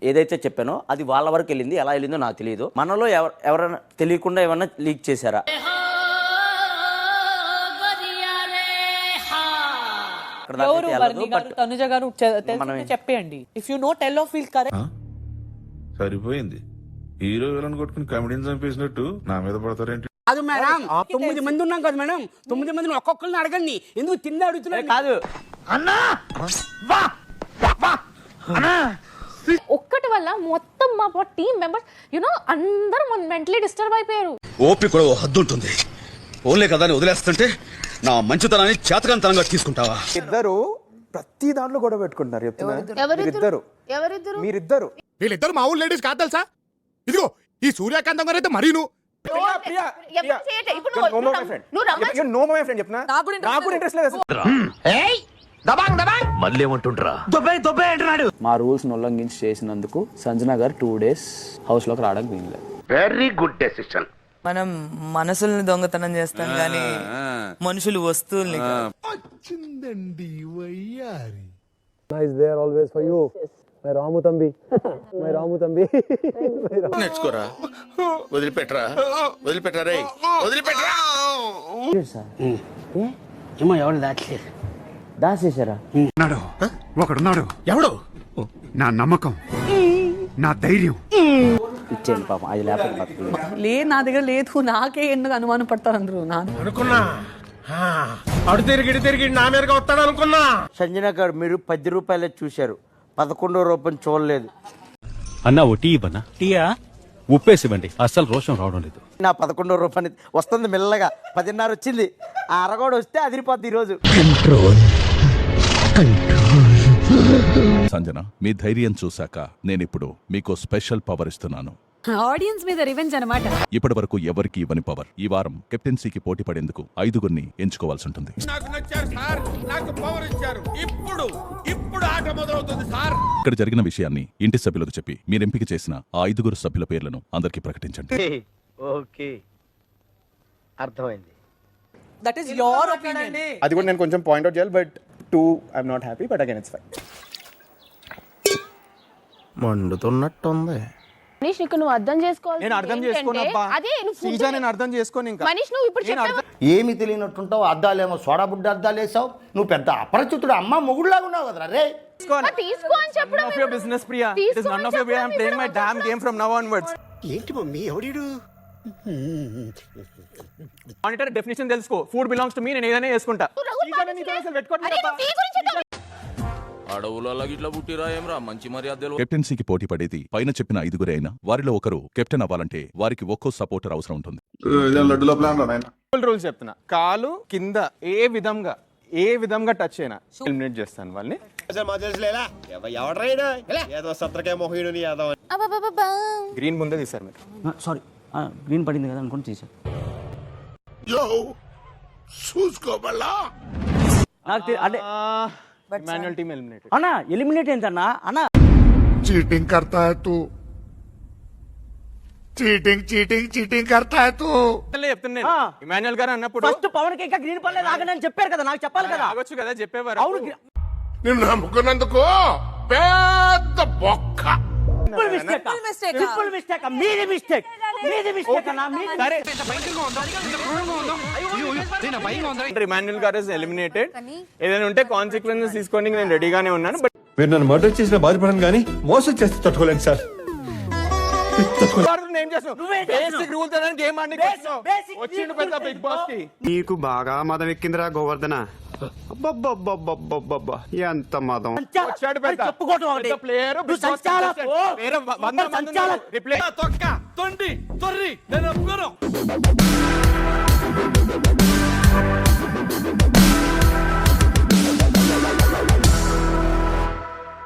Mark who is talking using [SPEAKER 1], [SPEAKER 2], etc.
[SPEAKER 1] ఏదైతే చెప్పానో అది వాళ్ళ వరకు వెళ్ళింది, ఎలా వెళ్ళిందో నాకు తెలియదు. మనలో ఎవరైనా తెలియకుండా ఏమన్నా లీక్ చేశారా?
[SPEAKER 2] తనుజ గారు చెప్పేయండి. If you know tell of feel correct.
[SPEAKER 3] సరిపోయింది, హీరో విలన్ కొట్టుకుని కమెడీని చంపేసినట్టు నా మీద పడతారేంటి?
[SPEAKER 4] కాదు మేడం, 9 మంది ఉన్నాం కదా మేడం, 9 మందిని ఒక్కొక్కరిని అడగండి, ఎందుకు కింద అడుగుతున్నారు?
[SPEAKER 1] కాదు
[SPEAKER 5] ఒక్కటి వల్ల మొత్తం మా టీమ్ మెంబర్స్ అందరూ మెంటలీ డిస్టర్బ్ అయిపోయారు.
[SPEAKER 6] ఓపి కూడా ఓ హద్దు ఉంటుంది. ఓన్లే కదా అని వదిలేస్తుంటే నా మంచితనాన్ని చేతకంతనంగా తీసుకుంటావా?
[SPEAKER 7] ఇద్దరు ప్రతి దాంట్లో గొడవ పెట్టుకుంటున్నారు.
[SPEAKER 5] ఎవరిద్దరు?
[SPEAKER 7] మీరిద్దరు.
[SPEAKER 8] వీళ్ళిద్దరు మా ఊళ్ళో లేడీస్ కాదు తెలుసా? ఇదిగో ఈ సూర్యకాంతం గారు అయితే మరీను
[SPEAKER 1] మా రూల్స్ ఉల్లంఘించి చేసినందుకు సంజన గారు 2 days హౌస్ లోకి రావడానికి వీల్లేదు.
[SPEAKER 9] Very good decision.
[SPEAKER 2] మనం మనసుల్ని దొంగతనం చేస్తాం గానీ మనుషులు వస్తువుల్ని.
[SPEAKER 8] వచ్చిందండి వయ్యారి.
[SPEAKER 9] నేర్చుకోరా, వదిలిపెట్టరా, వదిలిపెట్టరా, వదిలిపెట్టరా.
[SPEAKER 4] ఏమో ఎవరు దాచలేదు.
[SPEAKER 1] దాసేశారా?
[SPEAKER 8] ఒకడున్నాడు.
[SPEAKER 9] ఎవడు?
[SPEAKER 8] నా నమ్మకం, నా ధైర్యం.
[SPEAKER 1] ఇచ్చేయండి పాపం, అది లేకపోతే బతకలేదు.
[SPEAKER 2] లేదు, నా దగ్గర లేదు. నాకే ఎందుకు అనుమానం పడతారు అందరూ.
[SPEAKER 9] అనుకున్నా అడు తిరిగి నా మీదగా వస్తాడు అనుకున్నా.
[SPEAKER 1] సంజన గారు, మీరు 10 రూపాయలే చూశారు, 11వ రూపాయలు చూడలేదు.
[SPEAKER 10] అన్నా ఓ టీ ఇవ్వన్నా? టీయా? ఉప్పేసివ్వండి, అస్సలు రోషం రావడం లేదు.
[SPEAKER 1] నా 11వ రూపాయలు వస్తుంది మెల్లగా. 10:30 వచ్చింది, ఆ అరగోడు వస్తే అదిరిపోద్ది ఈరోజు.
[SPEAKER 3] సంజన, మీ ధైర్యం చూశాక నేనిప్పుడు మీకు స్పెషల్ పవర్ ఇస్తున్నాను.
[SPEAKER 5] ఆడియన్స్ మీద రివెంజ్ అన్నమాట.
[SPEAKER 3] ఇప్పటి వరకు ఎవరికి ఇవ్వని పవర్. ఈ వారం కెప్టెన్సీకి పోటీ పడేందుకు 5గురిని ఎంచుకోవాల్సి ఉంటుంది.
[SPEAKER 9] నాకు నచ్చారు సార్, నాకు పవర్ ఇచ్చారు. ఇప్పుడు ఆట మొదలవుతుంది సార్.
[SPEAKER 3] ఇక్కడ జరిగిన విషయాన్ని ఇంటి సభ్యులకు చెప్పి మీరు ఎంపిక చేసిన ఆ 5గురు సభ్యుల పేర్లను అందరికీ ప్రకటించండి.
[SPEAKER 1] ఓకే, అర్థమైంది.
[SPEAKER 2] That is your opinion.
[SPEAKER 7] అది కూడా నేను కొంచెం పాయింట్ అవుట్ చేయాలి, but 2 I'm not happy, but again it's fine.
[SPEAKER 9] మండుతున్నట్టుంది.
[SPEAKER 5] మనీష్, నువ్వు అర్థం చేసుకోవాలి.
[SPEAKER 7] నేను అర్థం చేసుకోనబ్బా. సీజా నేను అర్థం చేసుకోను. ఇంకా
[SPEAKER 5] మనీష్, నువ్వు ఇప్పుడు చెప్పావు.
[SPEAKER 4] ఏమి తెలియనట్టుంటావు. అద్దాలేమో సోడా బుడ్డ అద్దాలు వేసావు. నువ్వు పెద్ద అపరిచితుడు, అమ్మ మొగుడులాగా ఉన్నావు కదరా రే.
[SPEAKER 5] తీసుకో అని చెప్పడం.
[SPEAKER 7] None of your business, Priya. It is none of your business. I'm playing my damn game from now onwards.
[SPEAKER 4] ఏంటి మమ్మీ ఎవడీడు?
[SPEAKER 7] మానిటర్ డెఫినిషన్ తెలుసుకో. ఫుడ్ బిలాంగ్స్ టు మీ, నేను ఏదైనా చేసుకుంటా.
[SPEAKER 9] అడవులలో ఇట్లా పుట్టిరా ఏమరా, మంచి మర్యాదలు.
[SPEAKER 3] కెప్టెన్సీకి పోటీ పడేది పైన చెప్పిన 5గురే అయినా వారిలో ఒకరు కెప్టెన్ అవ్వాలంటే వారికి ఒక్కో సపోర్టర్ అవసరం ఉంటుంది.
[SPEAKER 7] రూల్స్ చెప్తున్నా. కాలు కింద ఏ విధంగా టచ్ అయినా ఎలిమినేట్ చేస్తాను వాళ్ళని. గ్రీన్ ముందే తీసారు మీరు.
[SPEAKER 1] సారీ, గ్రీన్ పడింది కదా అనుకుని తీసారు. అంటే
[SPEAKER 7] మాన్యువల్ టీమ్ ఎలిమినేటెడ్.
[SPEAKER 1] అన్నా ఎలిమినేట్ ఏంటన్నా? అన్నా
[SPEAKER 8] చీటింగ్ करता है तू, చీటింగ్ करता है तू.
[SPEAKER 7] చెప్తున్నాను ఇమాన్యుయల్ గారు అన్నప్పుడు
[SPEAKER 1] ఫస్ట్ పవన్ కి ఇంకా గ్రీన్ పడలేదు ఆగని చెప్పారు కదా, నాకు చెప్పాలి కదా.
[SPEAKER 7] ఆగొచ్చు కదా, చెప్పేవారు.
[SPEAKER 1] అవును,
[SPEAKER 8] నిన్ను నమ్ముకున్నందుకు పెద్ద బొక్క.
[SPEAKER 1] Simple mistake. మీది మిస్టేక్ అన్నా.
[SPEAKER 7] ఇమాన్యుయల్ గారు ఇస్ ఎలిమినేటెడ్. ఏదైనా ఉంటే కాన్సిక్వెన్సెస్ తీసుకోవడానికి నేను రెడీగానే ఉన్నాను. బట్
[SPEAKER 6] మీరు నన్ను మర్డర్ చేసిన బాధపడను కానీ మోసం చేస్తే తట్టుకోలేను సార్.
[SPEAKER 8] నీకు బాగా మదం ఎక్కిందిరా గోవర్ధన. ఎంత మదం.
[SPEAKER 1] చెప్పుకోవటం
[SPEAKER 7] ప్లేయర్
[SPEAKER 9] తొక్క తొండి తొర్రి నేను ఒప్పుకోను.